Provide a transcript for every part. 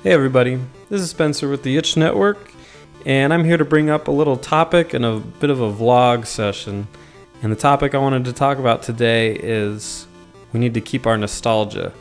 Hey everybody, this is Spencer with the Itch Network, and I'm here to bring up a little topic and a bit of a vlog session. And the topic I wanted to talk about today is we need to keep our nostalgia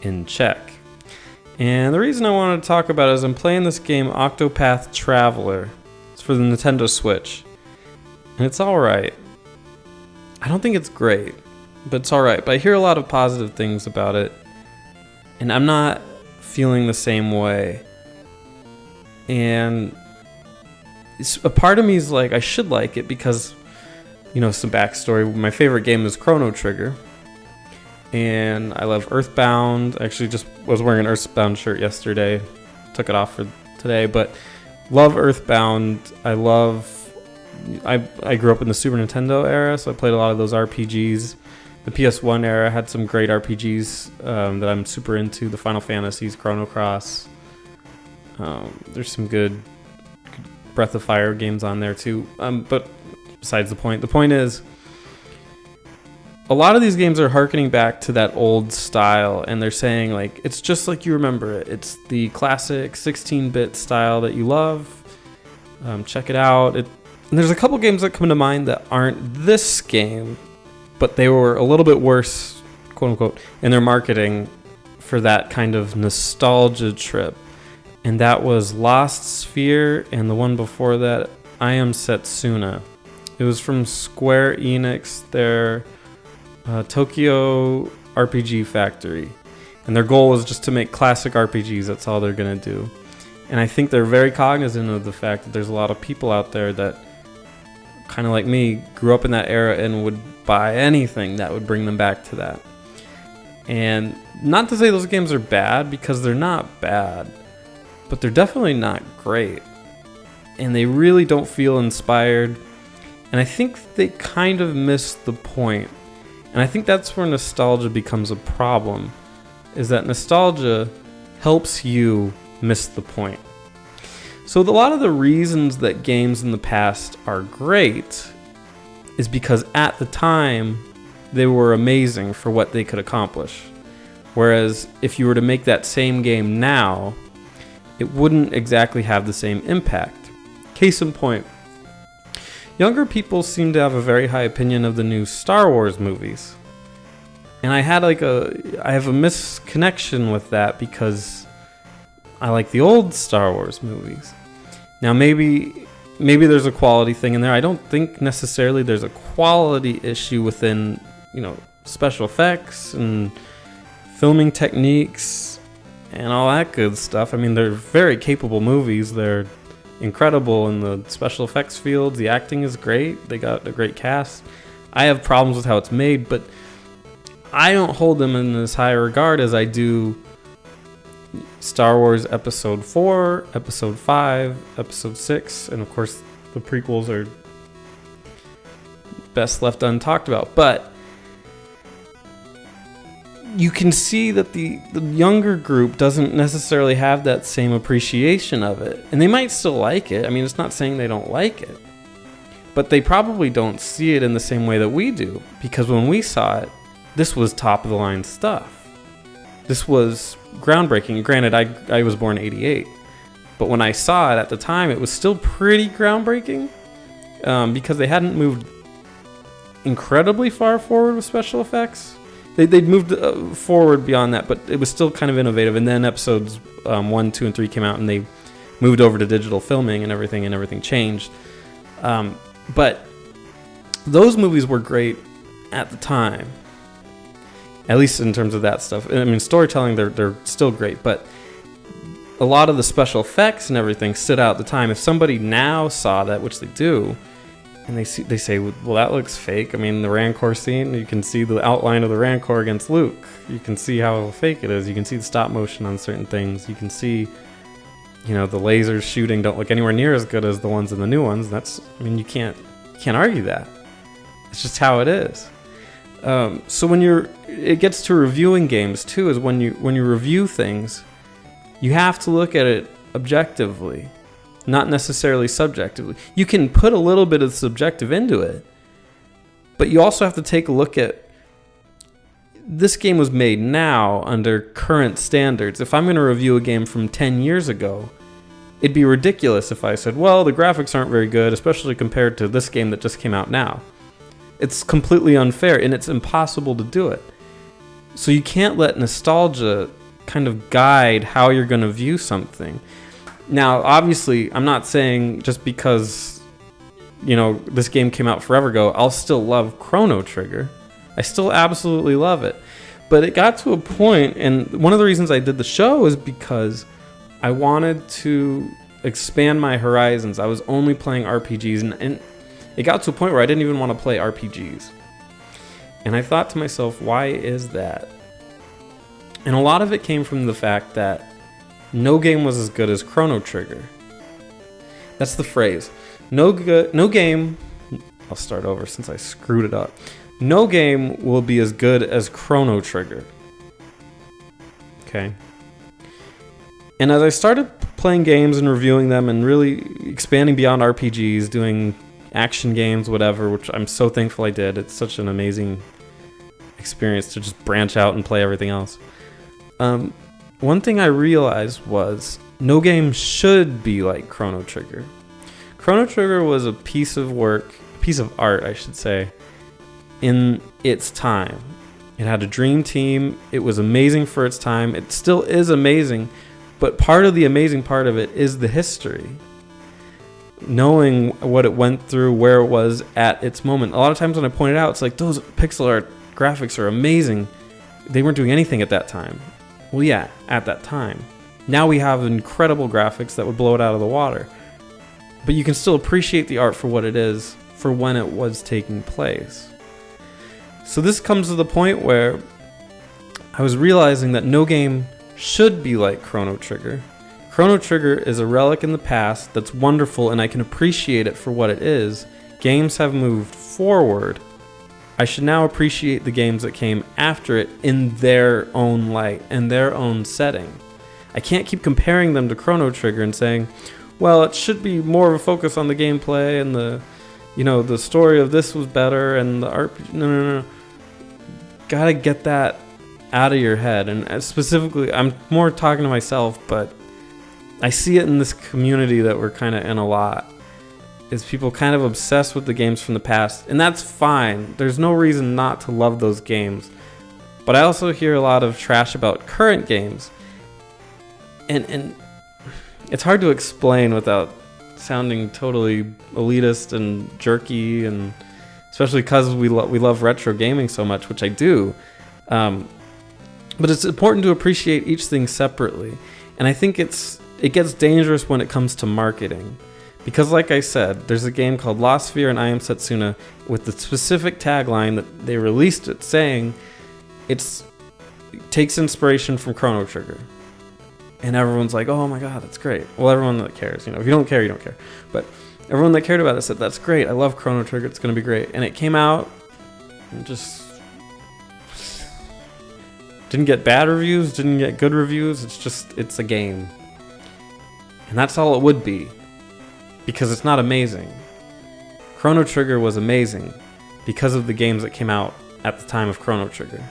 in check. And the reason I wanted to talk about it is I'm playing this game Octopath Traveler. It's for the Nintendo Switch. And it's alright. I don't think it's great, but it's alright. But I hear a lot of positive things about it, and I'm not feeling the same way. And a part of me is like, I should like it because, you know, some backstory. My favorite game is Chrono Trigger, and I love Earthbound. I actually just was wearing an Earthbound shirt yesterday, took it off for today, but love Earthbound. I grew up in the Super Nintendo era, so I played a lot of those RPGs. The PS1 era had some great RPGs that I'm super into. The Final Fantasies, Chrono Cross. There's some good Breath of Fire games on there too. But besides the point is, a lot of these games are harkening back to that old style, and they're saying like it's just like you remember it. It's the classic 16-bit style that you love. Check it out. And there's a couple games that come to mind that aren't this game, but they were a little bit worse, quote unquote, in their marketing for that kind of nostalgia trip. And that was Lost Sphere, and the one before that, I Am Setsuna. It was from Square Enix, their Tokyo RPG Factory. And their goal was just to make classic RPGs. That's all they're going to do. And I think they're very cognizant of the fact that there's a lot of people out there that, kind of like me, grew up in that era and would buy anything that would bring them back to that. And not to say those games are bad, because they're not bad, but they're definitely not great. And they really don't feel inspired. And I think they kind of miss the point. And I think that's where nostalgia becomes a problem, is that nostalgia helps you miss the point. So a lot of the reasons that games in the past are great is because at the time they were amazing for what they could accomplish. Whereas if you were to make that same game now, it wouldn't exactly have the same impact. Case in point, younger people seem to have a very high opinion of the new Star Wars movies. And I have a misconnection with that because I like the old Star Wars movies. Now maybe there's a quality thing in there. I don't think necessarily there's a quality issue within, special effects and filming techniques and all that good stuff. I mean, they're very capable movies. They're incredible in the special effects field. The acting is great. They got a great cast. I have problems with how it's made, but I don't hold them in as high regard as I do Star Wars Episode 4, Episode 5, Episode 6, and of course the prequels are best left untalked about. But you can see that the younger group doesn't necessarily have that same appreciation of it. And they might still like it. I mean, it's not saying they don't like it. But they probably don't see it in the same way that we do. Because when we saw it, this was top of the line stuff. This was groundbreaking. Granted, I was born in 88. But when I saw it at the time, it was still pretty groundbreaking. Because they hadn't moved incredibly far forward with special effects. They'd moved forward beyond that, but it was still kind of innovative. And then episodes 1, 2, and 3 came out, and they moved over to digital filming, and everything changed. But those movies were great at the time, at least in terms of that stuff. I mean, storytelling, they're still great, but a lot of the special effects and everything stood out at the time. If somebody now saw that, which they do, and they say, well, that looks fake. I mean, the Rancor scene, you can see the outline of the Rancor against Luke. You can see how fake it is. You can see the stop motion on certain things. You can see, the lasers shooting don't look anywhere near as good as the ones in the new ones. You can't argue that. It's just how it is. So it gets to reviewing games too, is when you review things, you have to look at it objectively, not necessarily subjectively. You can put a little bit of subjective into it, but you also have to take a look at this game was made now under current standards. If I'm going to review a game from 10 years ago, it'd be ridiculous if I said, well, the graphics aren't very good, especially compared to this game that just came out now. It's completely unfair, and it's impossible to do it. So you can't let nostalgia kind of guide how you're going to view something. Now, obviously, I'm not saying just because, this game came out forever ago, I'll still love Chrono Trigger. I still absolutely love it. But it got to a point, and one of the reasons I did the show is because I wanted to expand my horizons. I was only playing RPGs, and it got to a point where I didn't even want to play RPGs. And I thought to myself, why is that? And a lot of it came from the fact that no game was as good as Chrono Trigger. That's the phrase. No game, I'll start over since I screwed it up. No game will be as good as Chrono Trigger. Okay. And as I started playing games and reviewing them and really expanding beyond RPGs, doing action games, whatever, which I'm so thankful I did. It's such an amazing experience to just branch out and play everything else. One thing I realized was no game should be like Chrono Trigger. Chrono Trigger was a piece of art, I should say, in its time. It had a dream team. It was amazing for its time. It still is amazing, but part of the amazing part of it is the history. Knowing what it went through, where it was at its moment. A lot of times when I point it out, it's like, those pixel art graphics are amazing. They weren't doing anything at that time. Well, yeah, at that time. Now we have incredible graphics that would blow it out of the water. But you can still appreciate the art for what it is, for when it was taking place. So this comes to the point where I was realizing that no game should be like Chrono Trigger. Chrono Trigger is a relic in the past that's wonderful, and I can appreciate it for what it is. Games have moved forward. I should now appreciate the games that came after it in their own light and their own setting. I can't keep comparing them to Chrono Trigger and saying, well, it should be more of a focus on the gameplay and the story of this was better and the art. No. Gotta get that out of your head. And specifically, I'm more talking to myself, but I see it in this community that we're kind of in a lot. Is people kind of obsessed with the games from the past, and that's fine. There's no reason not to love those games. But I also hear a lot of trash about current games, and it's hard to explain without sounding totally elitist and jerky, and especially because we love retro gaming so much, which I do. But it's important to appreciate each thing separately, and I think it gets dangerous when it comes to marketing. Because like I said, there's a game called Lost Sphere and I Am Setsuna with the specific tagline that they released it saying it takes inspiration from Chrono Trigger. And everyone's like, oh my god, that's great. Well, everyone that cares, if you don't care, you don't care. But everyone that cared about it said, that's great. I love Chrono Trigger. It's going to be great. And it came out and just didn't get bad reviews, didn't get good reviews. It's a game. And that's all it would be. Because it's not amazing. Chrono Trigger was amazing because of the games that came out at the time of Chrono Trigger.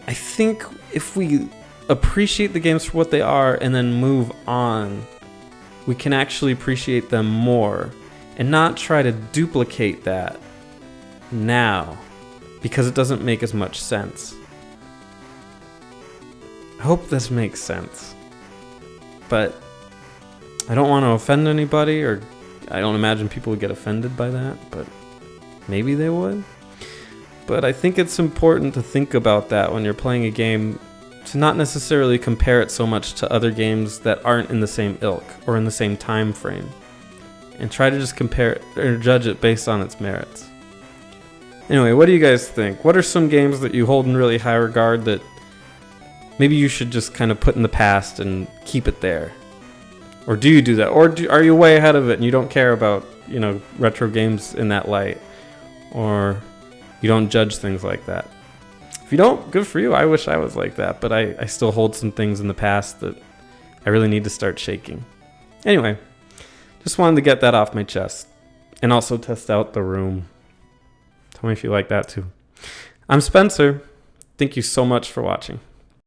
I think if we appreciate the games for what they are and then move on, we can actually appreciate them more and not try to duplicate that now because it doesn't make as much sense. I hope this makes sense. But I don't want to offend anybody, or I don't imagine people would get offended by that, but maybe they would. But I think it's important to think about that when you're playing a game, to not necessarily compare it so much to other games that aren't in the same ilk or in the same time frame, and try to just compare it or judge it based on its merits. Anyway, what do you guys think? What are some games that you hold in really high regard that maybe you should just kind of put in the past and keep it there? Or do you do that? Or are you way ahead of it and you don't care about, retro games in that light? Or you don't judge things like that? If you don't, good for you. I wish I was like that. But I still hold some things in the past that I really need to start shaking. Anyway, just wanted to get that off my chest. And also test out the room. Tell me if you like that too. I'm Spencer. Thank you so much for watching.